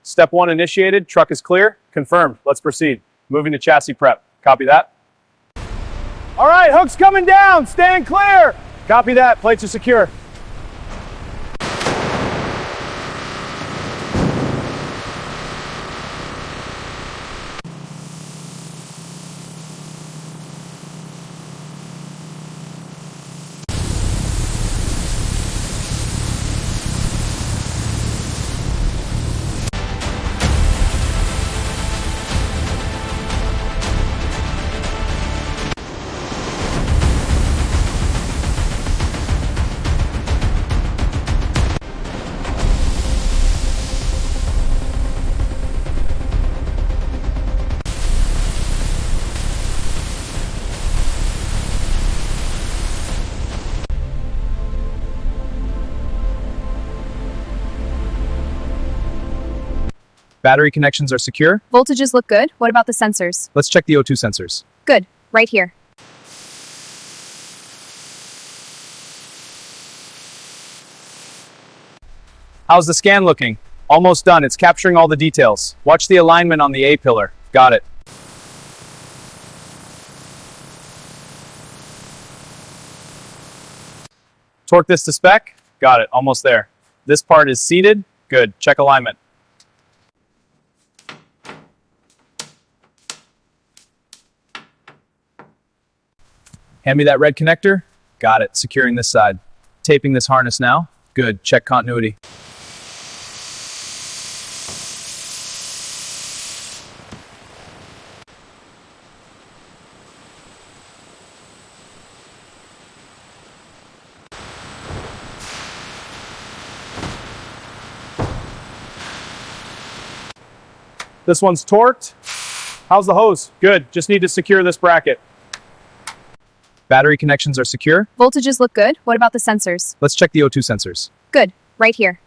Step 1 initiated. Truck is clear. Confirmed. Let's proceed. Moving to chassis prep. Copy that. All right, hook's coming down. Stand clear. Copy that. Plates are secure. Battery connections are secure. Voltages look good. What about the sensors? Let's check the O2 sensors. Good. Right here. How's the scan looking? Almost done. It's capturing all the details. Watch the alignment on the A pillar. Got it. Torque this to spec. Got it. Almost there. This part is seated. Good. Check alignment. Hand me that red connector. Got it. Securing this side. Taping this harness now. Good. Check continuity. This one's torqued. How's the hose? Good. Just need to secure this bracket. Battery connections are secure. Voltages look good. What about the sensors? Let's check the O2 sensors. Good. Right here.